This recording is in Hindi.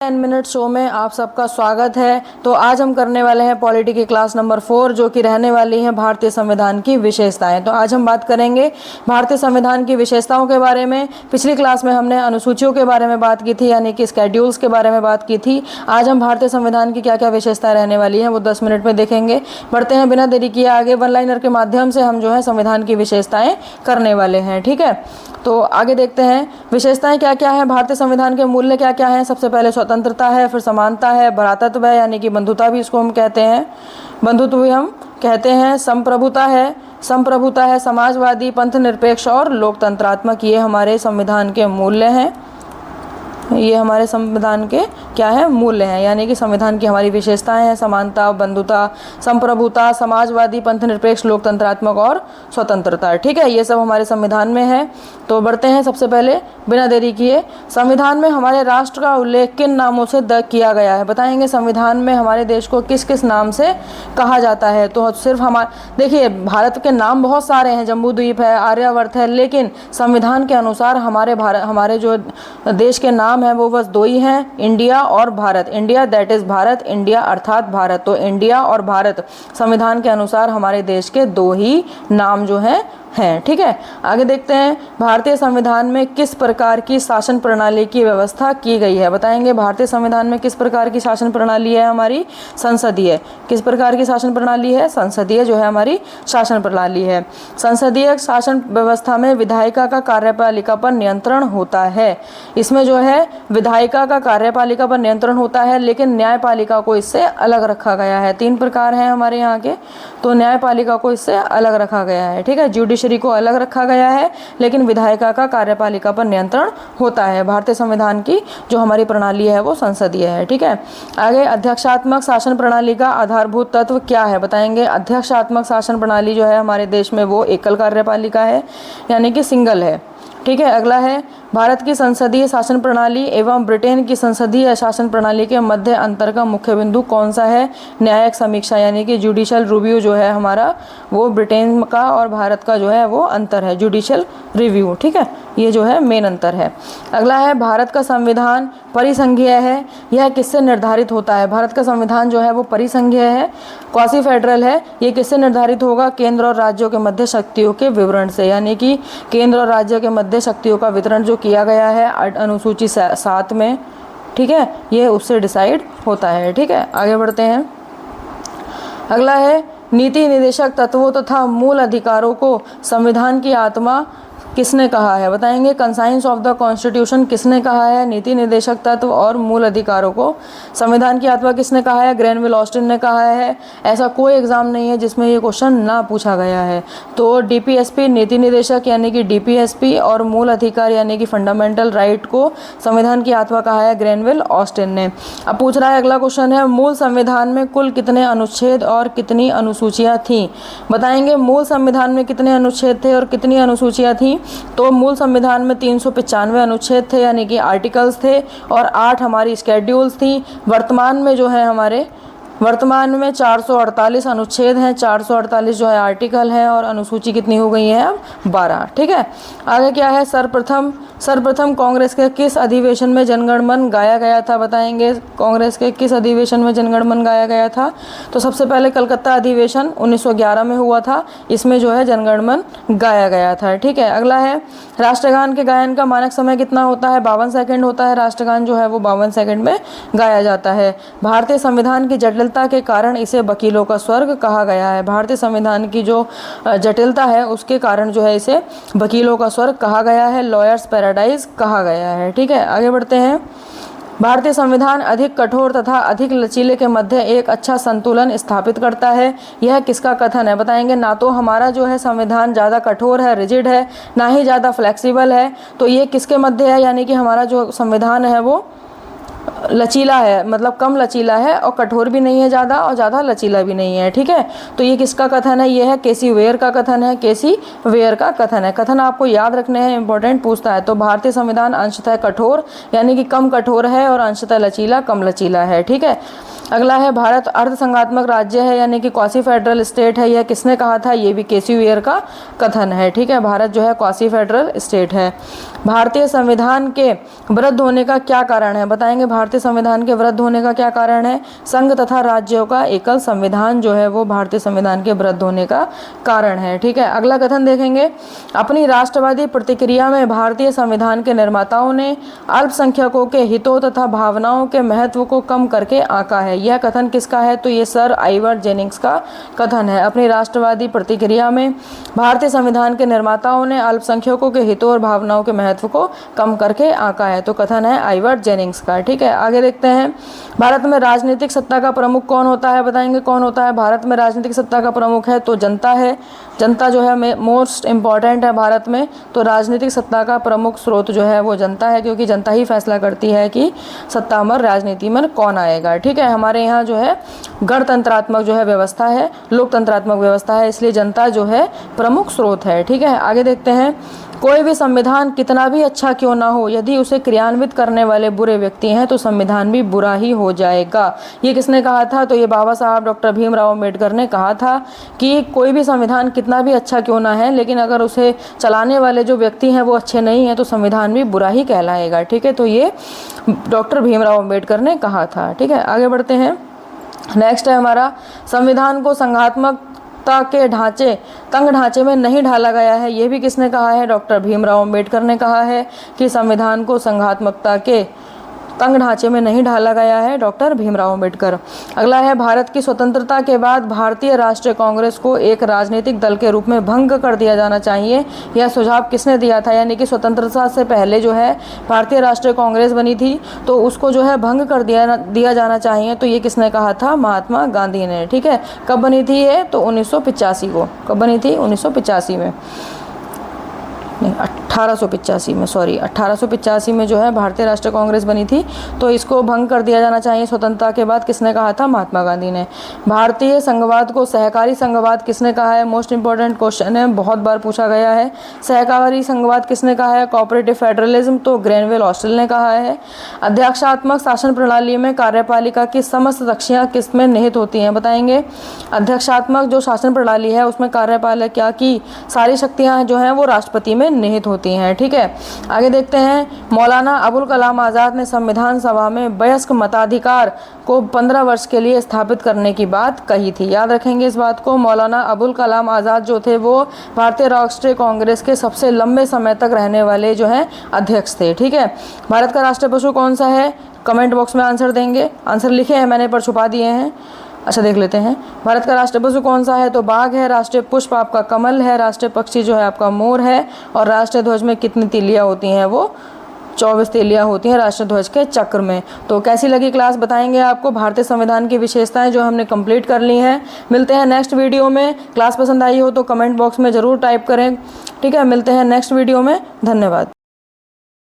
10 मिनट शो में आप सबका स्वागत है। तो आज हम करने वाले हैं पॉलिटी की क्लास नंबर 4 जो कि रहने वाली है भारतीय संविधान की विशेषताएं। तो आज हम बात करेंगे भारतीय संविधान की विशेषताओं के बारे में। पिछली क्लास में हमने अनुसूचियों के बारे में बात की थी, यानी कि स्केड्यूल्स के बारे में बात की थी। आज हम भारतीय संविधान की क्या क्या विशेषताएं रहने वाली हैं वो 10 मिनट में देखेंगे। बढ़ते हैं बिना देरी किए आगे। वन लाइनर के माध्यम से हम जो है संविधान की विशेषताएं करने वाले हैं, ठीक है। तो आगे देखते हैं विशेषताएं क्या क्या है, भारतीय संविधान के मूल्य क्या क्या हैं। सबसे पहले स्वतंत्रता है, फिर समानता है, भ्रातृत्व है यानी कि बंधुता भी इसको हम कहते हैं, बंधुत्व भी हम कहते हैं, संप्रभुता है, समाजवादी, पंथ निरपेक्ष और लोकतंत्रात्मक, ये हमारे संविधान के मूल्य हैं। ये हमारे संविधान के क्या है, मूल्य हैं, यानी कि संविधान की हमारी विशेषताएं हैं। समानता, बंधुता, संप्रभुता, समाजवादी, पंथ निरपेक्ष, लोकतंत्रात्मक और स्वतंत्रता, ठीक है। ये सब हमारे संविधान में है। तो बढ़ते हैं सबसे पहले बिना देरी किए। संविधान में हमारे राष्ट्र का उल्लेख किन नामों से किया गया है, बताएंगे। संविधान में हमारे देश को किस किस नाम से कहा जाता है। तो सिर्फ देखिए भारत के नाम बहुत सारे हैं, जम्बू द्वीप है, आर्यावर्त है, लेकिन संविधान के अनुसार हमारे जो देश के नाम है वो बस दो ही हैं, इंडिया और Bharat. India that is Bharat, India अर्थात भारत। तो इंडिया और भारत संविधान के अनुसार हमारे देश के दो ही नाम जो हैं, ठीक है। आगे देखते हैं भारतीय संविधान में किस प्रकार की शासन प्रणाली की व्यवस्था की गई है, बताएंगे। भारतीय संविधान में किस प्रकार की शासन प्रणाली है हमारी, संसदीय। किस प्रकार की शासन प्रणाली है, संसदीय जो है हमारी शासन प्रणाली है। संसदीय शासन व्यवस्था में विधायिका का कार्यपालिका पर नियंत्रण होता है। इसमें जो है विधायिका का कार्यपालिका पर नियंत्रण होता है, लेकिन न्यायपालिका को इससे अलग रखा गया है। 3 प्रकार हैं हमारे यहाँ के, तो न्यायपालिका को इससे अलग रखा गया है, ठीक है। जुडिशरी को अलग रखा गया है, लेकिन विधायिका का कार्यपालिका पर नियंत्रण होता है। भारतीय संविधान की जो हमारी प्रणाली है वो संसदीय है, ठीक है। आगे अध्यक्षात्मक शासन प्रणाली का आधारभूत तत्व क्या है, बताएंगे। अध्यक्षात्मक शासन प्रणाली जो है हमारे देश में वो एकल कार्यपालिका है, यानी कि सिंगल है, ठीक है। अगला है भारत की संसदीय शासन प्रणाली एवं ब्रिटेन की संसदीय शासन प्रणाली के मध्य अंतर का मुख्य बिंदु कौन सा है, न्यायिक समीक्षा यानी कि जुडिशियल रिव्यू जो है हमारा वो ब्रिटेन का और भारत का जो है वो अंतर है, जुडिशियल रिव्यू, ठीक है। ये जो है मेन अंतर है। अगला है भारत का संविधान परिसंघीय है, यह किससे निर्धारित होता है। भारत का संविधान जो है वो परिसंघीय है, क्वासी फेडरल है। ये किससे निर्धारित होगा, केंद्र और राज्यों के मध्य शक्तियों के विवरण से, यानी कि केंद्र और राज्य के मध्य शक्तियों का वितरण जो किया गया है अनुसूची 7 में, ठीक है, ये उससे डिसाइड होता है, ठीक है। आगे बढ़ते हैं। अगला है नीति निदेशक तत्वों तथा मूल अधिकारों को संविधान की आत्मा किसने कहा है, बताएंगे। कंसाइंस ऑफ द कॉन्स्टिट्यूशन किसने कहा है, नीति निदेशक तत्व और मूल अधिकारों को संविधान की आत्मा किसने कहा है, ग्रैनविल ऑस्टिन ने कहा है। ऐसा कोई एग्जाम नहीं है जिसमें ये क्वेश्चन ना पूछा गया है। तो डीपीएसपी नीति निदेशक यानी कि डीपीएसपी और मूल अधिकार यानी कि फंडामेंटल राइट को संविधान की आत्मा कहा है ग्रैनविल ऑस्टिन ने। अब पूछ रहा है अगला क्वेश्चन है, मूल संविधान में कुल कितने अनुच्छेद और कितनी अनुसूचियाँ थीं, बताएंगे। मूल संविधान में कितने अनुच्छेद थे और कितनी अनुसूचियाँ थीं। तो मूल संविधान में 395 अनुच्छेद थे यानी कि आर्टिकल्स थे, और 8 हमारी स्केड्यूल्स थी। वर्तमान में जो है हमारे 448 अनुच्छेद हैं, 448 जो है आर्टिकल हैं, और अनुसूची कितनी हो गई है अब 12, ठीक है। आगे क्या है, सर्वप्रथम कांग्रेस के किस अधिवेशन में जनगण मन गाया गया था, बताएंगे। कांग्रेस के किस अधिवेशन में जनगण मन गाया गया था। तो सबसे पहले कलकत्ता अधिवेशन 1911 में हुआ था, इसमें जो है जनगण मन गाया गया था, ठीक है। अगला है राष्ट्रगान के गायन का मानक समय कितना होता है, 52 सेकंड होता है। राष्ट्रगान जो है वो 52 सेकंड में गाया जाता है। भारतीय संविधान की जटिलता के कारण इसे वकीलों का स्वर्ग कहा गया है। भारतीय संविधान की जो जटिलता है उसके कारण जो है इसे वकीलों का स्वर्ग कहा गया है, लॉयर्स पैराडाइज कहा गया है, ठीक है। आगे बढ़ते हैं। भारतीय संविधान अधिक कठोर तथा अधिक लचीले के मध्य एक अच्छा संतुलन स्थापित करता है, यह किसका कथन है, बताएंगे। ना तो हमारा जो है संविधान ज़्यादा कठोर है, रिजिड है, ना ही ज़्यादा फ्लेक्सिबल है। तो ये किसके मध्य है, यानी कि हमारा जो संविधान है वो लचीला है, मतलब कम लचीला है, और कठोर भी नहीं है ज़्यादा और ज़्यादा लचीला भी नहीं है, ठीक है। तो ये किसका कथन है, ये है केसी वेयर का कथन है, केसी वेयर का कथन है। कथन आपको याद रखने हैं, इंपॉर्टेंट पूछता है। तो भारतीय संविधान अंशतः कठोर यानी कि कम कठोर है, और अंशतः लचीला कम लचीला है, ठीक है। अगला है भारत अर्ध संघात्मक राज्य है यानी कि क्वासी फेडरल स्टेट है, यह किसने कहा था? ये भी केसी वेयर का कथन है। ठीक है, भारत जो है क्वासी फेडरल स्टेट है। भारतीय संविधान के वृद्ध होने का क्या कारण है? बताएंगे भारतीय संविधान के वृद्ध होने का क्या कारण है? संघ तथा राज्यों का एकल संविधान जो है वो भारतीय संविधान के वृद्ध होने का कारण है। ठीक है, अगला कथन देखेंगे, अपनी राष्ट्रवादी प्रतिक्रिया में भारतीय संविधान के निर्माताओं ने अल्पसंख्यकों के हितों तथा भावनाओं के महत्व को कम करके आंका है। यह कथन किसका है? तो ये सर आइवर जेनिंग्स का कथन है। अपनी राष्ट्रवादी प्रतिक्रिया में भारतीय संविधान के निर्माताओं ने अल्पसंख्यकों के हितों और भावनाओं के महत्व को कम करके आंका है, तो कथन है आइवर जेनिंग्स का। ठीक है, आगे देखते हैं, भारत में राजनीतिक सत्ता का प्रमुख कौन होता है? बताएंगे कौन होता है? भारत में राजनीतिक सत्ता का प्रमुख है तो जनता है। जनता जो है मोस्ट इम्पॉर्टेंट है भारत में, तो राजनीतिक सत्ता का प्रमुख स्रोत जो है वो जनता है, क्योंकि जनता ही फैसला करती है कि सत्ता में राजनीति में कौन आएगा। ठीक है, हमारे यहाँ जो है गणतंत्रात्मक जो है व्यवस्था है, लोकतंत्रात्मक व्यवस्था है, इसलिए जनता जो है प्रमुख स्रोत है। ठीक है, आगे देखते हैं, कोई भी संविधान कितना भी अच्छा क्यों ना हो, यदि उसे क्रियान्वित करने वाले बुरे व्यक्ति हैं तो संविधान भी बुरा ही हो जाएगा। ये किसने कहा था? तो ये बाबा साहब डॉक्टर भीमराव अम्बेडकर ने कहा था कि कोई भी संविधान कितना भी अच्छा क्यों ना है, लेकिन अगर उसे चलाने वाले जो व्यक्ति हैं वो अच्छे नहीं हैं तो संविधान भी बुरा ही कहलाएगा। ठीक है, तो ये डॉक्टर भीमराव अम्बेडकर ने कहा था। ठीक है, आगे बढ़ते हैं, नेक्स्ट है हमारा, संविधान को संघात्मकता के तंग ढांचे में नहीं ढाला गया है। ये भी किसने कहा है? डॉक्टर भीमराव अम्बेडकर ने कहा है कि संविधान को संघात्मकता के तंग ढांचे में नहीं ढाला गया है, डॉक्टर भीमराव अम्बेडकर। अगला है, भारत की स्वतंत्रता के बाद भारतीय राष्ट्रीय कांग्रेस को एक राजनीतिक दल के रूप में भंग कर दिया जाना चाहिए। यह सुझाव किसने दिया था? यानी कि स्वतंत्रता से पहले जो है भारतीय राष्ट्रीय कांग्रेस बनी थी तो उसको जो है भंग कर दिया जाना चाहिए, तो ये किसने कहा था? महात्मा गांधी ने। ठीक है, कब बनी थी ये? तो 1985 को। कब बनी थी? 1985 में, नहीं 1885 में, सॉरी 1885 में जो है भारतीय राष्ट्रीय कांग्रेस बनी थी, तो इसको भंग कर दिया जाना चाहिए स्वतंत्रता के बाद। किसने कहा था? महात्मा गांधी ने। भारतीय संघवाद को सहकारी संघवाद किसने कहा है? मोस्ट इंपॉर्टेंट क्वेश्चन है, बहुत बार पूछा गया है। सहकारी संघवाद किसने कहा है? कोऑपरेटिव फेडरलिज्म, तो ग्रेनवेल हॉस्टल ने कहा है। अध्यक्षात्मक शासन प्रणाली में कार्यपालिका की समस्त शक्तियाँ किसमें निहित होती हैं? बताएंगे, अध्यक्षात्मक जो शासन प्रणाली है उसमें कार्यपालिका की सारी शक्तियाँ जो हैं वो राष्ट्रपति में निहित होती हैं। ठीक है, आगे देखते हैं, मौलाना अबुल कलाम आज़ाद ने संविधान सभा में वयस्क मताधिकार को 15 वर्ष के लिए स्थापित करने की बात कही थी। याद रखेंगे इस बात को, मौलाना अबुल कलाम आज़ाद जो थे वो भारतीय राष्ट्रीय कांग्रेस के सबसे लंबे समय तक रहने वाले जो हैं अध्यक्ष थे। ठीक है, भारत का राष्ट्रीय पशु कौन सा है? कमेंट बॉक्स में आंसर देंगे, आंसर लिखे हैं मैंने पर छुपा दिए हैं। अच्छा, देख लेते हैं, भारत का राष्ट्रीय पशु कौन सा है? तो बाघ है। राष्ट्रीय पुष्प आपका कमल है। राष्ट्रीय पक्षी जो है आपका मोर है। और राष्ट्रीय ध्वज में कितनी तीलियाँ होती हैं? वो 24 तीलियाँ होती हैं राष्ट्रीय ध्वज के चक्र में। तो कैसी लगी क्लास बताएंगे आपको। भारतीय संविधान की विशेषताएं जो हमने कंप्लीट कर ली हैं। मिलते हैं नेक्स्ट वीडियो में। क्लास पसंद आई हो तो कमेंट बॉक्स में ज़रूर टाइप करें। ठीक है, मिलते हैं नेक्स्ट वीडियो में। धन्यवाद।